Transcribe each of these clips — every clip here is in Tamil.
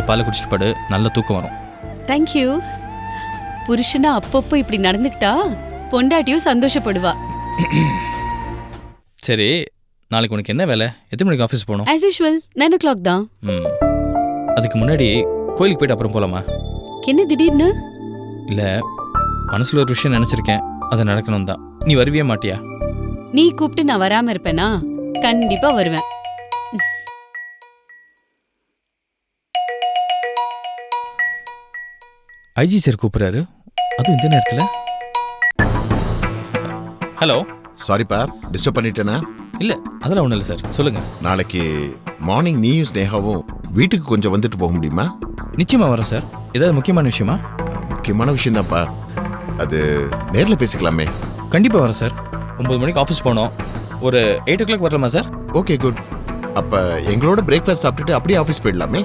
பாலை குடிச்சிட்டு படு, நல்ல தூக்கம் வரும். தேங்க்யூ. புருஷனா அப்பப்போ இப்படி நடந்துக்கிட்டா பொண்டாட்டியும் சந்தோஷப்படுவா. சரி, நாளைக்கு உனக்கு என்ன வேலை? எத்தனை மணிக்கு ஆஃபீஸ் போகணும்? ஆஸ் யூஷுவல் 9 o'clock தான். அதுக்கு முன்னாடி கோயிலுக்கு போயிட்டு அப்புறம் போகலாமா? என்ன திடீர்னு? இல்லை, மனசில் ஒரு விஷயம் நினச்சிருக்கேன், அது நடக்கணும் தான். நீ வருவியே மாட்டியா? நீ கூப்பிட்டு நான் வராம இருப்பேனா? கண்டிப்பா வருவேன். ஐஜி சார் கூப்பிட்றாரு, அதுவும் இந்த நேரத்தில். ஹலோ. சாரிப்பா, டிஸ்டர்ப் பண்ணிட்டேனா? இல்லை, அதெல்லாம் ஒன்றும் இல்லை சார், சொல்லுங்கள். நாளைக்கு மார்னிங் நீயும் ஸ்னேகாவும் வீட்டுக்கு கொஞ்சம் வந்துட்டு போக முடியுமா? நிச்சயமாக வரேன் சார். ஏதாவது முக்கியமான விஷயமா? முக்கியமான விஷயம்தான்ப்பா, அது நேரில் பேசிக்கலாமே. கண்டிப்பாக வரேன் சார். 9 மணிக்கு ஆஃபீஸ் போனோம், ஒரு 8 o'clock வரலாமா சார்? Okay, good. அப்போ எங்களோட பிரேக்ஃபாஸ்ட் சாப்பிட்டுட்டு அப்படியே ஆஃபீஸ் போயிடலாமே.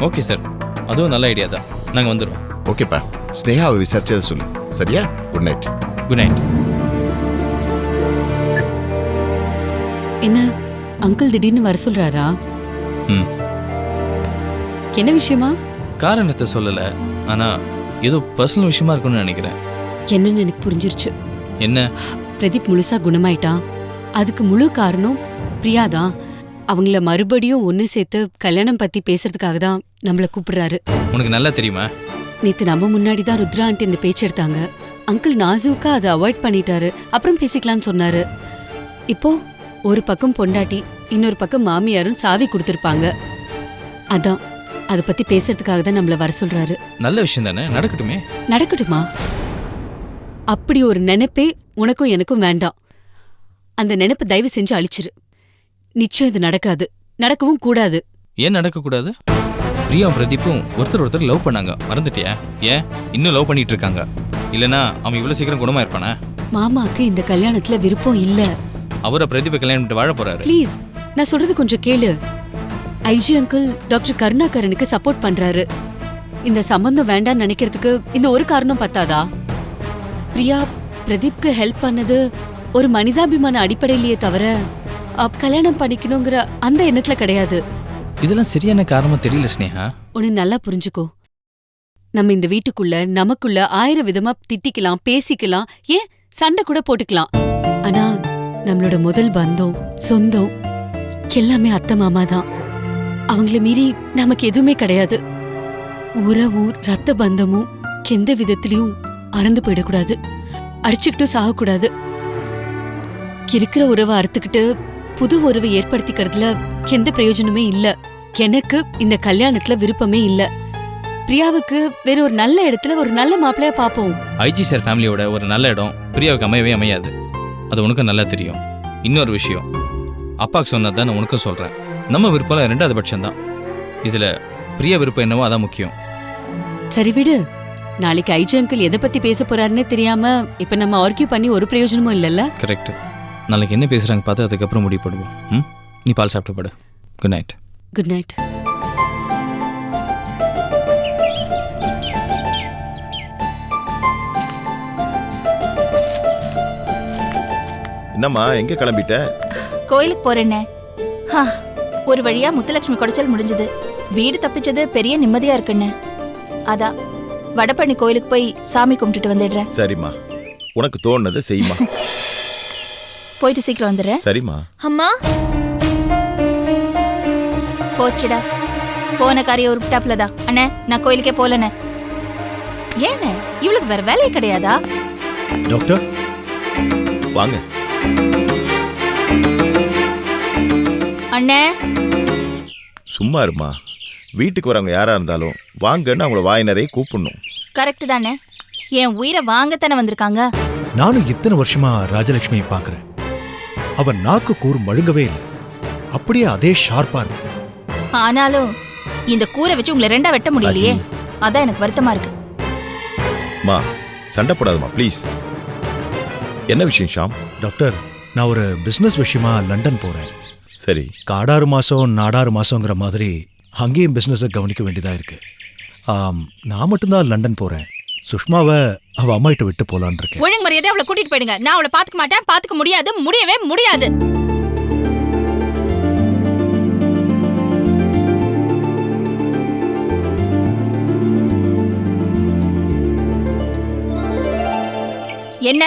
ஓகே சார், அதுவும் நல்ல ஐடியா தான். நாங்கள் வந்துடுவோம். ஓகேப்பா, ஸ்னேகாவை விசாரிச்சதை சொல்லு. சரியா? Good night. Good night. என்ன அங்கிள் திடீர்னு வர சொல்றாரா? என்ன விஷயமா? காரணத்தை சொல்லலை, ஆனால் ஏதோ பர்சனல் விஷயமா இருக்குன்னு நினைக்கிறேன். என்னன்னு எனக்கு புரிஞ்சிருச்சு. என்ன? பிரதீப் முழுசா குணமாயிட்டான். அதுக்கு முழு காரணம் பிரியாதான். அவங்கள மறுபடியும் ஒன்று சேர்த்து கல்யாணம் பத்தி பேசுறதுக்காக தான் நம்மள கூப்பிடுறாரு. உனக்கு நல்லா தெரியுமா? நேத்து நம்ம முன்னாடி தான் ருத்ரா ஆண்டி இந்த பேச்சு எடுத்தாங்க. அங்கிள் நாசூக்கா அதை அவாய்ட் பண்ணிட்டாரு. அப்புறம் பேசிக்கலாம்னு சொன்னாரு. இப்போ ஒரு பக்கம் பொண்டாட்டி, இன்னொரு பக்கம் மாமியாரும் சாவி கொடுத்துருப்பாங்க. அதான் அதை பத்தி பேசுறதுக்காக தான் நம்மள வர சொல்றாரு. நல்ல விஷயம் தானே, நடக்கட்டுமே. நடக்கட்டுமா? அப்படி ஒரு நினைப்பே உனக்கும் எனக்கும் வேண்டாம். அந்த நினைப்பு தயவு செஞ்சு அழிச்சிரு. நிச்சயம் இது நடக்காது, நடக்கவும் கூடாது. ஏன் நடக்கக்கூடாது? பிரியாவும் பிரதீப்பும் ஒருத்தர் லவ் பண்ணாங்க, மறந்துட்டியா? ஏன் இன்னும் லவ் பண்ணிட்டு இருக்காங்க? இல்லனா அவன் இவ்வளவு சீக்கிரம் குணமா இருப்பானா? மாமாக்கு இந்த கல்யாணத்துல விருப்பம் இல்ல. அவரை பிரதீபை கல்யாணம் பண்ணிட்டு வாழ போறாரு. ப்ளீஸ், நான் சொல்றது கொஞ்சம் கேளு. ஐஜி அங்கிள் டாக்டர் கருணாகரனுக்கு சப்போர்ட் பண்றாரு. இந்த சம்பந்தம் வேண்டான்னு நினைக்கிறதுக்கு இந்த ஒரு காரணம் பத்தாதா? பிரியா பிரதீப்க்கு ஹெல்ப் பண்ணது ஒரு மனிதாபிமான அடிப்படையிலேயே தவிர கல்யாணம் பண்ணிக்கணுங்கிற அந்த எண்ணத்துல கிடையாது. இதெல்லாம் சரியான காரணமா தெரியல ஸ்னேகா. ஒன்னு நல்லா புரிஞ்சுக்கோ. நம்ம இந்த வீட்டுக்குள்ள நமக்குள்ள 1000 விதமா திட்டிக்கலாம், பேசிக்கலாம், ஏன் சண்டை கூட போட்டுக்கலாம். ஆனா நம்மளோட முதல் பந்தம், சொந்தம் எல்லாமே அத்தை மாமா தான். அவங்கள மீறி நமக்கு எதுவுமே கிடையாது. உறவும் ரத்த பந்தமும் எந்த விதத்திலையும் அறந்து போயிடக்கூடாது, அடிச்சுக்கிட்டும் சாகக்கூடாது. இருக்கிற உறவை அறுத்துக்கிட்டு புது உறவை ஏற்படுத்திக்கிறதுல எந்த பிரயோஜனமே இல்ல. எனக்கு இந்த கல்யாணத்துல விருப்பமே இல்ல. பிரியாவுக்கு வேற ஒரு நல்ல இடத்துல ஒரு நல்ல மாப்பிள்ளையா பாப்போம். ஐஜி சார் ஃபேமிலியோட ஒரு நல்ல இடம் பிரியாவுக்கு அமையவே அமையாது, அது உனக்கும் நல்லா தெரியும். இன்னொரு விஷயம், அப்பாவுக்கு சொன்னதான் நான் உனக்கும் சொல்றேன், நம்ம விருப்பம் 2வது பட்சம் தான். இதுல பிரியா விருப்பம் என்னவோ அதான் முக்கியம். சரி விடு. நாளைக்கு ஐஜி அங்கிள் எதை பத்தி பேச போறாருன்னே தெரியாம இப்ப நம்ம ஆர்கியூ பண்ணி ஒரு பிரயோஜனமும் இல்லல்ல. கரெக்ட். நாளைக்கு என்ன பேசுறாங்க பார்த்து அதுக்கப்புறம் முடிவு பண்ணுவோம். நீ பால் சாப்பிட்டு படு. Good night. Good night. என்னம்மா, எங்க கிளம்பிட்ட? கோயிலுக்கு போறேன்னே. ஒரு வழியா முத்துலட்சுமி குடைச்சல் முடிஞ்சது. வீடு தப்பிச்சது பெரிய நிம்மதியா இருக்குன்னு. அதான் வடபழனி கோயிலுக்கு போய் சாமி கும்பிட்டுட்டு வந்துடுறேன். சரிம்மா, உனக்கு தோணுனதை செய்யுமா. போயிட்டு சீக்கிரம் வந்துடுறேன். சரிம்மா. அம்மா போச்சுடா, போன காரியம் ஒரு டாப்ல தான். அண்ணே, நான் கோயிலுக்கே போலண்ணே. ஏண்ணே, இவளுக்கு வேற வேலையே கிடையாதா? டாக்டர் வாங்க. அண்ணே சும்மா இருமா. வீட்டுக்கு வரவங்க யாரா இருந்தாலும் வாங்கன்னு அவங்கள வாய் நிறைய கூப்பிடணும். கரெக்ட் தானே. என் உயிரை வாங்கத்தானே வந்திருக்காங்க. நானும் இத்தனை வருஷமா ராஜலட்சுமியை பார்க்கறேன். அவன் நாக்கு கூறு மழுங்கவே இல்லை, அப்படியே அதே ஷார்ப்பா இருக்கு. ஆனாலும் இந்த கூரை வச்சு உங்களை 2ஆ வெட்ட முடியலையே, அதான் எனக்கு வருத்தமா இருக்கு. மா, சண்டை போடாதம்மா ப்ளீஸ். என்ன விஷயம் ஷாம்? டாக்டர், நான் ஒரு பிசினஸ் விஷயமா லண்டன் போறேன். சரி. காடாறு மாசம் நாடாறு மாசங்கிற மாதிரி அங்கேயும் பிசினஸை கவனிக்க வேண்டியதா இருக்கு. நான் மட்டும்தான் லண்டன் போறேன். சுஷ்மாவை அவ அம்மாயிட்ட விட்டு போலான் இருக்கேன். ஒழுங்கு மரியாதை அவளை கூட்டிட்டு போயிடுங்க. நான் அவளை பாத்துக்க மாட்டேன், பாத்துக்க முடியாது, முடியவே முடியாது. என்ன?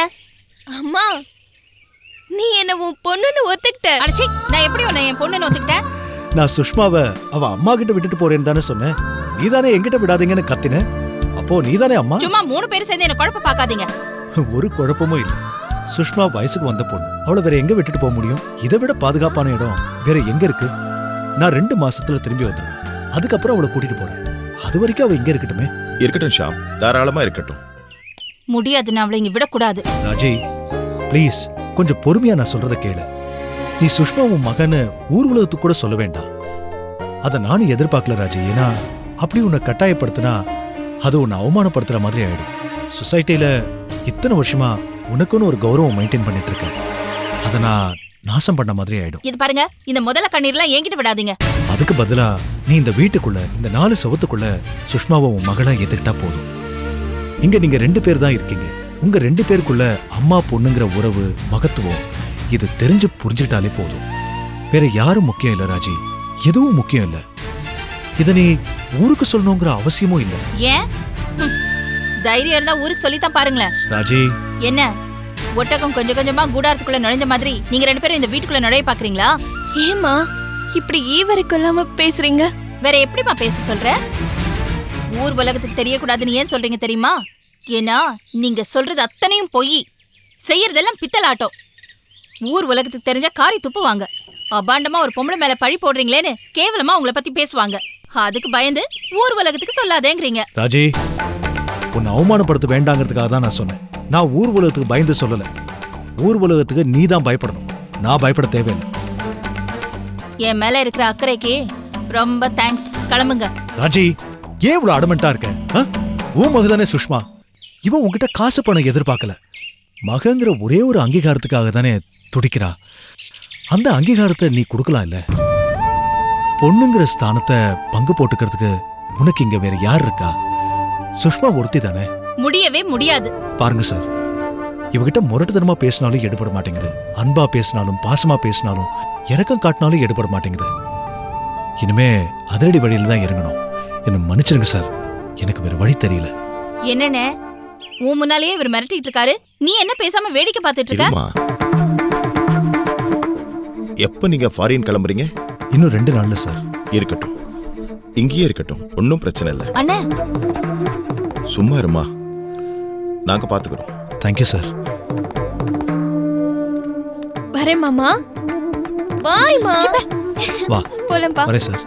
அம்மா, நீ என்ன உன் பொண்ணுன்னு ஒத்துக்கிட்ட. அடச்சி, நான் எப்படி உன்னை என் பொண்ணுன்னு ஒத்துக்கிட்டேன்? நான் சுஷ்மாவை அவ அம்மா கிட்ட விட்டுட்டு போறேன்னு தானே சொன்னேன். நீதானே என்கிட்ட விடாதீங்கன்னு கத்தின. அப்போ நீதானே அம்மா. சும்மா 3 பேரும் சேர்ந்து என்ன குழப்ப பார்க்காதீங்க. ஒரு குழப்பமும் இல்ல. சுஷ்மா வயசுக்கு வந்த பொண்ணு, அவளை வேற எங்க விட்டுட்டு போக முடியும்? இதை விட பாதுகாப்பான இடம் வேற எங்க இருக்கு? நான் 2 மாசத்துல திரும்பி வந்துடுவேன். அதுக்கப்புறம் அவளை கூட்டிட்டு போறேன். அது வரைக்கும் அவ இங்க இருக்கட்டுமே. இருக்கட்டும் ஷாம், தாராளமா இருக்கட்டும். முடியாது, நான் அவளை இங்க விடக்கூடாது. ராஜி, ப்ளீஸ் கொஞ்சம் பொறுமையா நான் சொல்றத கேளு. நீ சுஷ்மா உன் மகன்னு ஊர் உலகத்துக்கு கூட சொல்ல வேண்டாம். அதை நானும் எதிர்பார்க்கல ராஜி. ஏன்னா அப்படி உன்னை கட்டாயப்படுத்தினா அது உன்னை அவமானப்படுத்துற மாதிரி ஆயிடும். சொசைட்டில இத்தனை வருஷமா உனக்குன்னு ஒரு கௌரவம் மெயின்டைன் பண்ணிட்டு இருக்கேன். அதை நான் நாசம் பண்ண மாதிரி ஆயிடும். இது பாருங்க, இந்த முதல்ல கண்ணீர்லாம் என்கிட்ட விடாதீங்க. அதுக்கு பதிலா நீ இந்த வீட்டுக்குள்ள, இந்த 4 சுவத்துக்குள்ள சுஷ்மாவை உன் மகளா ஏத்துக்கிட்டா போதும். இங்க நீங்க 2 பேர் தான் இருக்கீங்க. உங்க 2 பேருக்குள்ள அம்மா பொண்ணுங்கிற உறவு, மகத்துவம் இது தெரிஞ்சு புரிஞ்சுக்கிட்டாலே போதும். வேற யாரும் முக்கியம் இல்ல ராஜி, எதுவும் முக்கியம் இல்ல. இத நீ ஊருக்கு சொல்லணுங்கிற அவசியமும் இல்ல. ஏன்? தைரியம் இருந்தா ஊருக்கு சொல்லித்தான் பாருங்களேன். ராஜி, என்ன ஒட்டகம் கொஞ்சம் கொஞ்சமா கூடாரத்துக்குள்ள நுழைஞ்ச மாதிரி நீங்க 2 பேரும் இந்த வீட்டுக்குள்ள நுழைய பாக்குறீங்களா? ஏமா இப்படி ஈவரைக்கும் இல்லாம பேசுறீங்க? வேற எப்படிமா பேச சொல்ற? ஊர் உலகத்துக்கு தெரியக்கூடாதுன்னு ஏன் சொல்றீங்க தெரியுமா? ஏன்னா நீங்க சொல்றது அத்தனையும் பொய், செய்யறதெல்லாம் பித்தலாட்டம். ஊர் உலகத்துக்கு தெரிஞ்சா காரி துப்புவாங்க. அபாண்டமா ஒரு பொம்பளை மேல பழி போடுறீங்களேன்னு கேவலமா உங்களை பத்தி பேசுவாங்க. அதுக்கு பயந்து ஊர் உலகத்துக்கு சொல்லாதேங்கிறீங்க. ராஜி, உன்னை அவமானப்படுத்த வேண்டாங்கிறதுக்காக தான் நான் சொன்னேன். நான் ஊர் உலகத்துக்கு பயந்து சொல்லல. ஊர் உலகத்துக்கு நீ தான் பயப்படணும், நான் பயப்பட தேவையில்லை. என் மேல இருக்கிற அக்கறைக்கு ரொம்ப தேங்க்ஸ். கிளம்புங்க. ராஜி, ஏன் இவ்வளவு அடமெண்டா இருக்க? உன் மகதானே சுஷ்மா. இவன் உன்கிட்ட காசு பணம் எதிர்பார்க்கல. மகங்கிற ஒரே ஒரு அங்கீகாரத்துக்காக தானே துடிக்கிறா. அந்த அங்கீகாரத்தை நீ கொடுக்கலாம் இல்ல? பொண்ணுங்கிற ஸ்தானத்தை பங்கு போட்டுக்கிறதுக்கு உனக்கு இங்க வேற யார் இருக்கா? சுஷ்மா ஒருத்தி தானே. முடியவே முடியாது. பாருங்க சார், இவகிட்ட முரட்டுத்தனமா பேசினாலும் எடுபட மாட்டேங்குது. அன்பா பேசினாலும், பாசமா பேசினாலும், இறக்கம் காட்டினாலும் எடுபட மாட்டேங்குது. இனிமே அதிரடி வழியில தான் இறங்கணும். என்ன மன்னிச்சிருங்க சார், எனக்கு வேற வழி தெரியல. என்னண்ணே, உன் முன்னாலேயே இவர் மிரட்டிட்டு இருக்காரு, நீ என்ன பேசாம வேடிக்கை பார்த்துட்டு இருக்க? இருமா. எப்ப நீங்க ஃபாரின் கிளம்புறீங்க? இன்னும் 2 நாள்ல சார். இருக்கட்டும், இங்கேயே இருக்கட்டும், ஒன்றும் பிரச்சனை இல்லை. அண்ணே, சும்மா இருமா, நாங்க பாத்துக்கிறோம். Thank you sir. வரேன் மாமா. பாய்மா. வா போலம்பா. வரேன் சார்.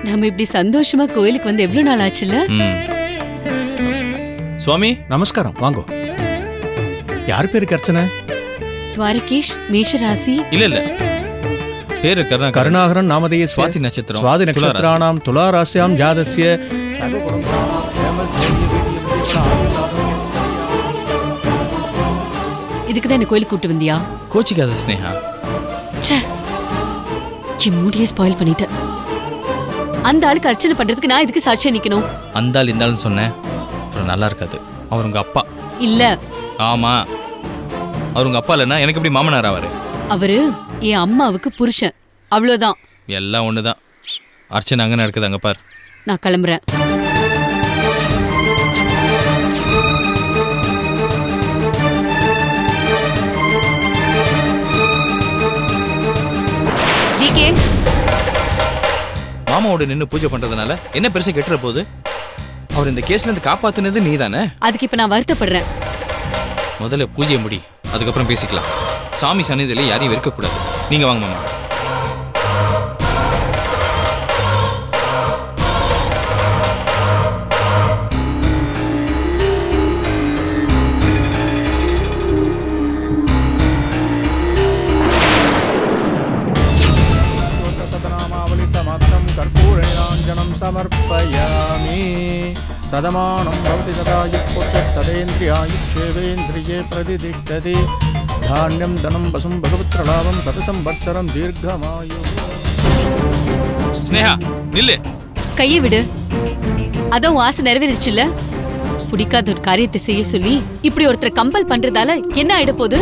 நம்ம இப்படி சந்தோஷமா கோயிலுக்கு வந்து எவ்வளவு நாள் ஆச்சுல்ல? சுவாமி நமஸ்காரம், வாங்கோ. யார் பேருக்கு அர்ச்சனை? துவாரகேஷ், மேஷராசி. இல்ல பேரு கருணாகரன் நாமதேய சுவாதி நட்சத்திரம், சுவாதி நட்சத்திராணாம் துலா ராசியாம் ஜாதஸ்ய. இதுக்கு தான் என்ன கோயிலுக்கு கூட்டு வந்தியா? கோச்சிக்காத ஸ்னேகா. என் மூடியை ஸ்பாயில் பண்ணிட்ட. அந்த ஆளுக்கு அர்ச்சனை பண்றதுக்கு நான் இதுக்கு சாட்சியா நிக்கணும்? அந்த ஆள் இந்த ஆள்னு சொன்னேன், அப்புறம் நல்லா இருக்காது. அவர் உங்க அப்பா இல்ல. ஆமா, அவர் உங்க அப்பா இல்லைன்னா எனக்கு எப்படி மாமனார் ஆவாரு? அவரு என் அம்மாவுக்கு புருஷன், அவ்வளவுதான். எல்லாம் ஒண்ணுதான். அர்ச்சனை அங்கே நடக்குது, அங்க பார். நான் கிளம்புறேன். மாமாவோட நின்று பூஜை பண்றதுனால என்ன பெருசா கெட்டுற போகுது? அவர் இந்த கேஸ்ல இருந்து காப்பாத்துனது நீ தானே. அதுக்கு இப்ப நான் வருத்தப்படுறேன். முதல்ல பூஜையை முடி, அதுக்கப்புறம் பேசிக்கலாம். சாமி சன்னிதியில யாரையும் வெறுக்கக்கூடாது. நீங்க வாங்க மாமா. समर्पयामि सदमानं भवति सदायुः सदेन्द्रियायुक्षेवेन्द्रिये प्रतिष्ठति धान्यं धनं वसुं भगवत्रलाभं शतसंवत्सरं दीर्घमायुः. ஸ்னேகா நில்லு. கையை விடு. அதான் உன் ஆசை நிறைவேறிச்சுல்ல? பிடிக்காத ஒரு காரியத்தை செய்ய சொல்லி இப்படி ஒருத்தரை கம்பல் பண்றதால என்ன ஆயிட போகுது?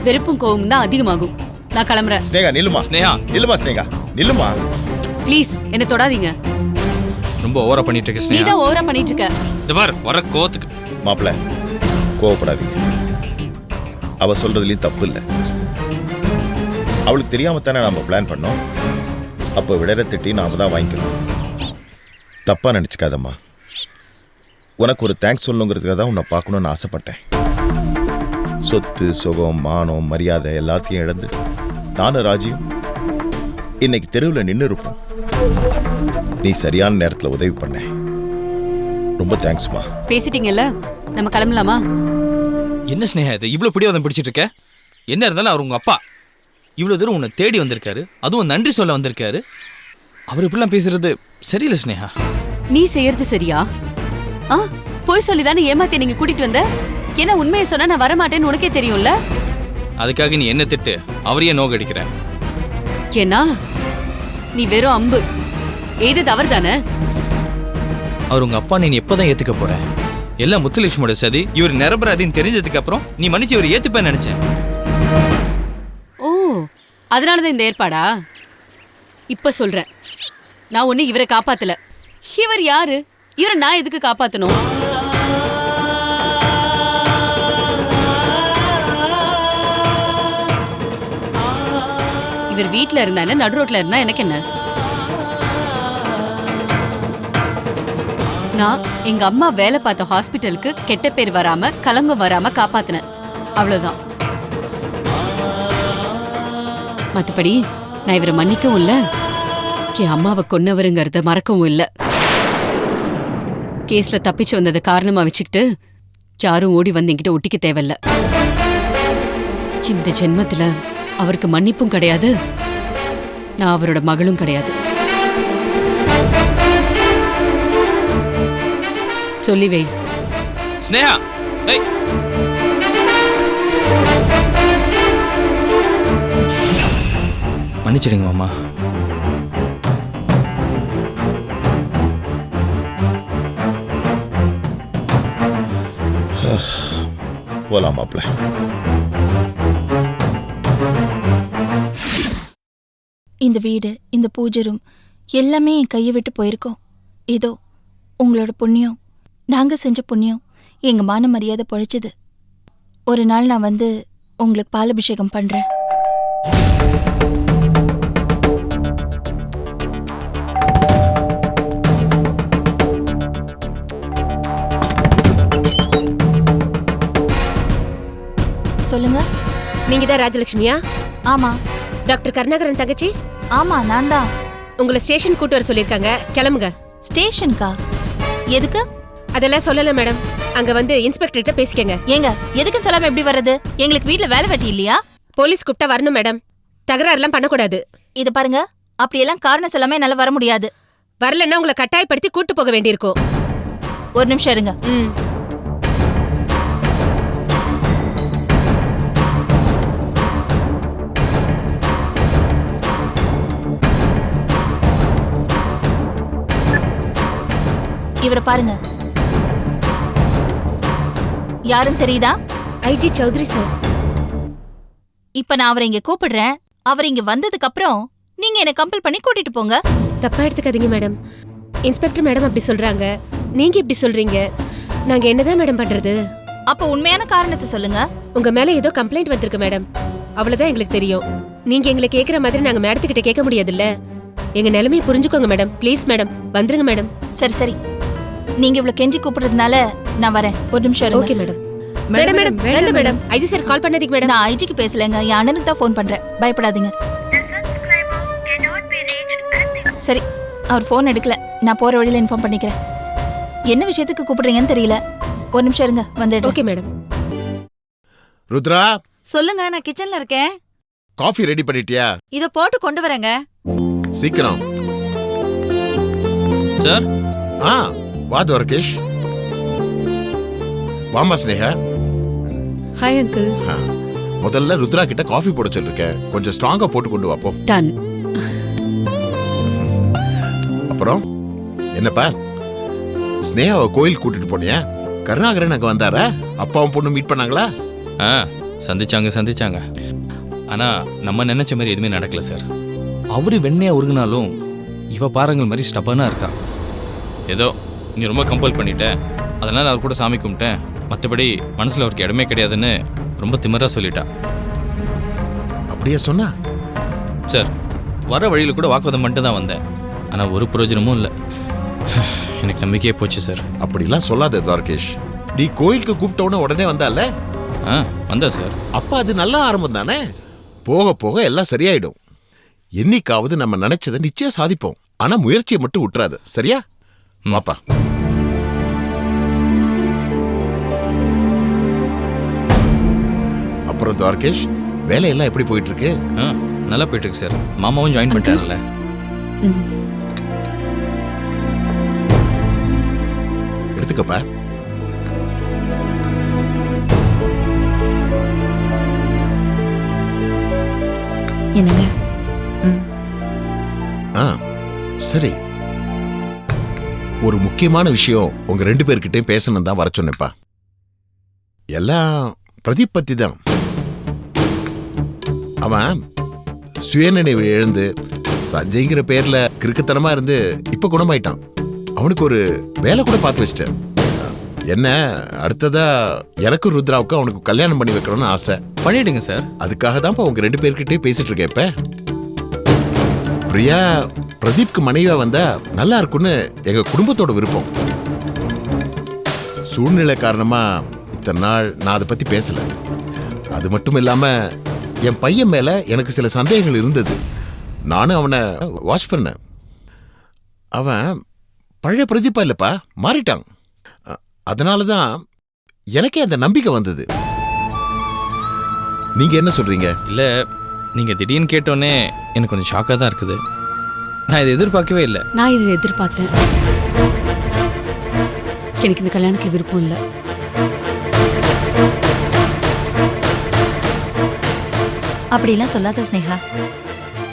வெறுப்பும் கோவமும் தான் அதிகமாகும். நான் கிளம்புறேன். ஸ்னேகா நில்லுமா, ஸ்னேகா நில்லுமா, ஸ்னேகா நில்லுமா. ப்ளீஸ் என்ன தொடாதீங்க. ரொம்ப ஓவரா பண்ணிட்டு இருக்க நீ ஸ்னேகா. தான் ஓவரா பண்ணிட்டு இருக்க. இது பார் வர கோவத்துக்கு. மாப்பிள்ள கோவப்படாதீங்க, அவ சொல்றதுலயும் தப்பு இல்லை. அவளுக்கு தெரியாம தானே நம்ம பிளான் பண்ணோம். அப்போ விடற திட்டி நாம தான் வாங்கிக்கணும். தப்பா நினைச்சுக்காதம்மா. உனக்கு ஒரு தேங்க்ஸ் சொல்லணுங்கிறதுக்காக தான் உன்னை பார்க்கணும்னு ஆசைப்பட்டேன். சொத்து சுகம் மானம் மரியாதை எல்லாத்தையும் இழந்து நானும் ராஜியும் இன்னைக்கு தெருவில் நின்று இருப்போம். நீ சரியான நேரத்தில் உதவி பண்ண. ரொம்ப தேங்க்ஸ்மா. பேசிட்டீங்கல்ல, நம்ம கிளம்பலாமா? என்ன ஸ்னேகா இது இவ்வளவு பிடிவாதம் பிடிச்சிட்டு இருக்க? என்ன இருந்தாலும் அவர் உங்க அப்பா. இவ்வளவு தூரம் உன்னை தேடி வந்திருக்காரு, அதுவும் நன்றி சொல்ல வந்திருக்காரு. அவர் இப்படிலாம் பேசுறது சரியில்லை ஸ்னேகா. நீ செய்யறது சரியா? போய் சொல்லிதானே ஏமாத்தி நீங்க கூட்டிட்டு வந்த. ஏன்னா உண்மையை சொன்னா நான் வரமாட்டேன்னு உனக்கே தெரியும்ல. அதுக்காக நீ என்ன திட்டு அவரையே நோக்கடிக்கிற. ஏன்னா நீ வெறும் அம்பு. ஏது தவறு தானே? அவர் உங்க அப்பா. நீ எப்பதான் ஏத்துக்க போற? எல்லாம் முத்துலட்சுமியோட சதி. இவர் நிரபராதின்னு தெரிஞ்சதுக்கு அப்புறம் நீ மன்னிச்சு இவர் ஏத்துப்பேன்னு நினைச்சேன். ஓ, அதனாலதான் இந்த ஏற்பாடா? இப்ப சொல்றேன், நான் ஒண்ணு இவரை காப்பாத்தல. இவர் யாரு? இவரை நான் எதுக்கு காப்பாத்தணும்? இவர் வீட்ல இருந்தா என்ன, நடு ரோட்ல இருந்தா எனக்கு என்ன? நான் எங்க அம்மா வேலை பார்த்த ஹாஸ்பிட்டலுக்கு கெட்ட பேர் வராம கலங்கம் வராம காப்பாத்தினேன், அவ்வளவுதான். மத்தபடி நான் இவரை மன்னிக்கவும் இல்ல, என் அம்மாவை கொன்னவருங்கிறத மறக்கவும் இல்ல. கேஸ்ல தப்பிச்சு வந்ததை காரணமா வச்சுக்கிட்டு யாரும் ஓடி வந்து என்கிட்ட ஒட்டிக்க தேவையில்ல. இந்த ஜென்மத்துல அவருக்கு மன்னிப்பும் கிடையாது, நான் அவரோட மகளும் கிடையாது. சொல்லி வை. ஸ்னேகா ஏய், மன்னிச்சிடுங்க மாமா. போலாம் மாப்பிள்ள. இந்த வீடு, இந்த பூஜை ரூம் எல்லாமே என் கையை விட்டு போயிருக்கோம். ஏதோ உங்களோட புண்ணியம், நாங்க செஞ்ச புண்ணியம் எங்க மான மரியாதை பொழைச்சது. ஒரு நாள் நான் வந்து உங்களுக்கு பாலாபிஷேகம் பண்றேன். சொல்லுங்க. நீங்க தான் ராஜலட்சுமியா? ஆமா. டாக்டர் கருணாகரன் தங்கச்சி? ஆமா, நான் தான். உங்களை ஸ்டேஷன் கூட்டு வர சொல்லிருக்காங்க, கிளம்புங்க. ஸ்டேஷனுக்கா? எதுக்கு? அதெல்லாம் சொல்லல மேடம், அங்க வந்து இன்ஸ்பெக்டர்கிட்ட பேசிக்கங்க. ஏங்க, எதுக்கு சொல்லாம எப்படி வர்றது? எங்களுக்கு வீட்ல வேலை வெட்டி இல்லையா? போலீஸ் கூப்பிட்டா வரணும் மேடம், தகராறுலாம் பண்ணக்கூடாது. இது பாருங்க, அப்படியெல்லாம் காரணம் சொல்லாம என்னால வர முடியாது. வரலன்னா உங்களை கட்டாயப்படுத்தி கூட்டு போக வேண்டியிருக்கும். ஒரு நிமிஷம் இருங்க. இவரை பாருங்க. யாரும் தெரியுதா? IG Chaudhary sir. இப்ப நான் அவரை இங்க கூப்பிடுறேன். அவர் இங்க வந்ததுக்கு அப்புறம் நீங்க என்ன கம்பல் பண்ணி கூட்டிட்டு போங்க. தப்பா எடுத்துக்காதீங்க மேடம். இன்ஸ்பெக்டர் மேடம் அப்படி சொல்றாங்க, நீங்க இப்படி சொல்றீங்க. நாங்க என்னதான் மேடம் பண்றது? அப்ப உண்மையான காரணத்தை சொல்லுங்க. உங்க மேல ஏதோ கம்ப்ளைண்ட் வந்திருக்கு மேடம், அவ்வளவுதான் எங்களுக்கு தெரியும். நீங்க எங்களை கேக்குற மாதிரி நாங்க மேடத்துக்கிட்ட கேட்க முடியாதுல்ல. எங்க நிலைமையை புரிஞ்சுக்கோங்க மேடம். ப்ளீஸ் மேடம், வந்துருங்க மேடம். சரி சரி, நீங்க இவ்வளவு கெஞ்சி கூப்பிடுறதுனால நான் வரேன். ஒரு நிமிஷம் இருங்க. Okay madam. மேடம் மேடம் வேண்டாம் மேடம், ஐஜி சார் கால் பண்ணாதீங்க மேடம். நான் ஐஜிக்கு பேசலங்க, என் அண்ணனுக்கு தான் ஃபோன் பண்றேன். பயப்படாதீங்க. சரி, அவர் ஃபோன் எடுக்கல. நான் போற வழியில இன்ஃபார்ம் பண்ணிக்கிறேன். என்ன விஷயத்துக்கு கூப்பிடுறீங்கன்னு தெரியல. ஒரு நிமிஷம் இருங்க, வந்துடுறேன். Okay madam. ருத்ரா, சொல்லுங்க, நான் கிச்சன்ல இருக்கேன். காஃபி ரெடி பண்ணிட்டியா? இத போட்டு கொண்டு வரேங்க. சீக்கிரம். சார். வா துவரகேஷ். வாமா ஸ்னேகா. Hi uncle. முதல்ல ருத்ரா கிட்ட காஃபி போட சொல்லிருக்கேன், கொஞ்சம் ஸ்ட்ராங்கா போட்டு கொண்டு வாப்போ. டன். அப்புறம் என்னப்பா, ஸ்னேகாவை கோயில் கூட்டிட்டு போனியா? கருணாகரன் அங்க வந்தாரா? அப்பாவும் பொண்ணு மீட் பண்ணாங்களா? ஆ சந்திச்சாங்க. ஆனா நம்ம நினைச்ச மாதிரி எதுவுமே நடக்கல சார். அவரு வெண்ணையா உருகுனாலும் இவ பாருங்கள் மாதிரி ஸ்டப்பனா இருக்கா. ஏதோ நீ ரொம்ப கம்பல் பண்ணிட்ட, அதனால அவர் கூட சாமி கும்பிட்டேன், மற்றபடி மனசுல அவருக்கு இடமே கிடையாதுன்னு ரொம்ப திமிரா சொல்லிட்டா. அப்படியே சொன்னா? சார் வர வழியில் கூட வாக்குவாதம் பண்ணிட்டு தான் வந்தேன், ஆனால் ஒரு பிரயோஜனமும் இல்லை. எனக்கு நம்பிக்கையே போச்சு சார். அப்படிலாம் சொல்லாத துவாரகேஷ். நீ கோயிலுக்கு கூப்பிட்டோன்னு உடனே வந்தால? ஆ வந்தா சார். அப்ப அது நல்ல ஆரம்பம் தானே. போக போக எல்லாம் சரியாயிடும். என்னைக்காவது நம்ம நினைச்சதை நிச்சயம் சாதிப்போம். ஆனா முயற்சியை மட்டும் விட்டுறாது, சரியா? வாப்பா. அப்புறம் துவாரகேஷ், வேலையெல்லாம் எப்படி போயிட்டு இருக்கு? ஆ நல்லா போயிட்டு இருக்கு சார். மாமாவும் ஜாயின் பண்ணிட்டார்ல. எடுத்துக்கப்பா. என்னங்க? ஆ சரி. ஒரு முக்கியமான விஷயம் உங்க 2 பேர்கிட்டயும் பேசணும் தான் வர சொன்னேப்பா. எல்லாம் பிரதீப் பத்தி தான். அவன் சுயநினைவு இழந்து சஞ்சய்ங்கிற பேர்ல கிறுக்குத்தனமா இருந்து இப்ப குணமாயிட்டான். அவனுக்கு ஒரு வேலை கூட பார்த்து வச்சிட்டேன். என்ன அடுத்ததா எனக்கும் ருத்ராவுக்கும் அவனுக்கு கல்யாணம் பண்ணி வைக்கணும்னு ஆசை. பண்ணிடுங்க சார். அதுக்காக தான் உங்க 2 பேர்கிட்டயும் பேசிட்டு இருக்கேன். இப்ப பிரியா பிரதீப்க்கு மனைவியா வந்தா நல்லா இருக்கும்னு எங்க குடும்பத்தோட விருப்பம். சூழ்நிலை காரணமா இத்தனை நாள் நான் அதை பத்தி பேசல. அது மட்டும் இல்லாம என் பையன் மேல எனக்கு சில சந்தேகங்கள் இருந்தது. நானும் அவனை வாட்ச் பண்ணேன். அவன் பழைய பிரதீப்பா இல்லப்பா, மாறிட்டான். அதனாலதான் எனக்கே அந்த நம்பிக்கை வந்தது. நீங்க என்ன சொல்றீங்க? இல்லை, நீங்கள் திடீர்னு கேட்டோன்னே எனக்கு கொஞ்சம் ஷாக்காக தான் இருக்குது. நான் இதை எதிர்பார்க்கவே இல்லை. நான் இதை எதிர்பார்த்தேன். எனக்கு இந்த கல்யாணத்துல விருப்பம் இல்லை. அப்படிலாம் சொல்லாத ஸ்னேகா.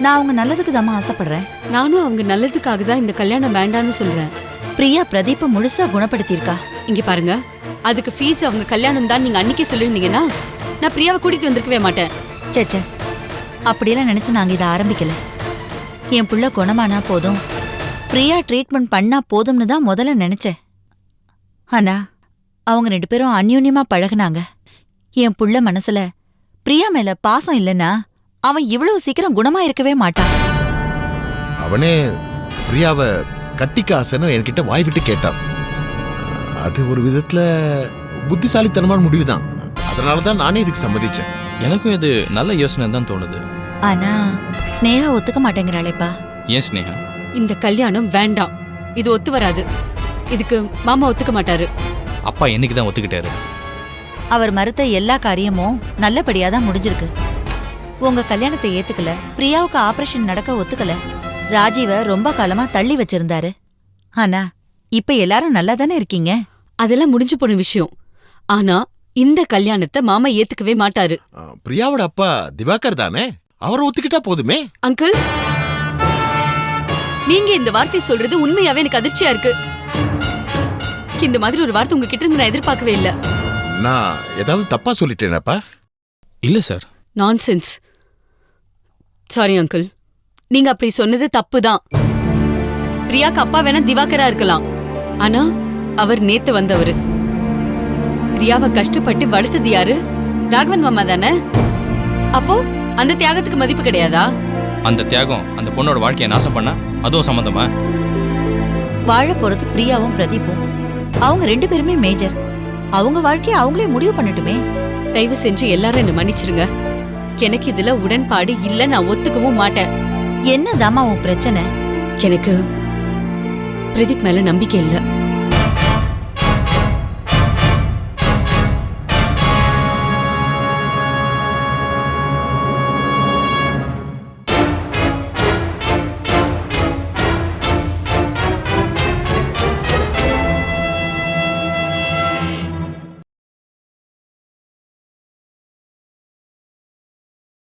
நான் அவங்க நல்லதுக்கு தாம்மா ஆசைப்படுறேன். நானும் அவங்க நல்லதுக்காக தான் இந்த கல்யாணம் வேண்டான்னு சொல்றேன். பிரியா பிரதீப்பை முழுசா குணப்படுத்தியிருக்கா. இங்க பாருங்க, அதுக்கு ஃபீஸ் அவங்க கல்யாணம் தான் நீங்க அன்னைக்கே சொல்லியிருந்தீங்கன்னா நான் பிரியாவை கூட்டிட்டு வந்திருக்கவே மாட்டேன். சேச்சே, அப்படியெல்லாம் நினைச்சு நாங்க இதை ஆரம்பிக்கல. என் புள்ள குணமானா போதும், பிரியா ட்ரீட்மெண்ட் பண்ணா போதும்னு தான் முதல்ல நினைச்சேன். ஆனா அவங்க 2 பேரும் அந்யூன்யமா பழகுனாங்க. என் புள்ள மனசுல பிரியா மேல பாசம் இல்லைன்னா அவன் இவ்வளவு சீக்கிரம் குணமா இருக்கவே மாட்டான். அவனே பிரியாவை கட்டிக்க ஆசைன்னு என்கிட்ட வாய் விட்டு கேட்டான். அது ஒரு விதத்துல புத்திசாலித்தனமான முடிவுதான். அதனாலதான் நானே இதுக்கு சம்மதிச்சேன். எனக்கும் இது நல்ல யோசனை தான் தோணுது. ஆனா ஸ்னேகா ஒத்துக்க மாட்டேங்கிறாளேப்பா. ஏன் ஸ்னேகா? இந்த கல்யாணம் வேண்டாம், இது ஒத்து வராது. இதுக்கு மாமா ஒத்துக்க மாட்டாரு. அப்பா என்னைக்கு தான் ஒத்துக்கிட்டாரு? அவர் மறுத்த எல்லா காரியமும் நல்லபடியா தான் முடிஞ்சிருக்கு. உங்க கல்யாணத்தை ஏத்துக்கல, பிரியாவுக்கு ஆபரேஷன் நடக்க ஒத்துக்கல, ராஜீவ ரொம்ப காலமா தள்ளி வச்சிருந்தாரு. ஆனா இப்ப எல்லாரும் நல்லா தானே இருக்கீங்க. அதெல்லாம் முடிஞ்சு போன விஷயம். ஆனா இந்த கல்யாணத்தை மாமா ஏத்துக்கவே மாட்டாரு. பிரியாவோட அப்பா திவாகர் தானே, அவரை ஒத்துக்கிட்டா போதுமே. அங்கிள், நீங்க இந்த வார்த்தை சொல்றது உண்மையாவே எனக்கு அதிர்ச்சியா இருக்கு. இந்த மாதிரி ஒரு வார்த்தை உங்ககிட்ட இருந்து நான் எதிர்பார்க்கவே இல்ல. நான் ஏதாவது தப்பா சொல்லிட்டேனப்பா? இல்லை சார். நான்சென்ஸ். சாரி அங்கிள், நீங்க அப்படி சொன்னது தப்புதான். பிரியாக்கு அப்பா வேணா திவாகரா இருக்கலாம், ஆனா அவர் நேத்து வந்தவரு. பிரியாவை கஷ்டப்பட்டு வளர்த்தது யாரு? ராகவன் மாமா தானே. அப்போ அந்த தியாகத்துக்கு மதிப்பு கிடையாதா? அந்த தியாகம் அந்த பொண்ணோட வாழ்க்கையை நாசம் பண்ணா அதுவும் சம்மந்தமா? வாழ போறது பிரியாவும் பிரதீப்பும். அவங்க 2 பேருமே மேஜர். அவங்க வாழ்க்கையை அவங்களே முடிவு பண்ணட்டுமே. தயவு செஞ்சு எல்லாரும் என்ன மன்னிச்சிருங்க. எனக்கு இதுல உடன்பாடு இல்ல, நான் ஒத்துக்கவும் மாட்டேன். என்னதாம்மா உன் பிரச்சனை? எனக்கு பிரதீப் மேல நம்பிக்கை இல்ல.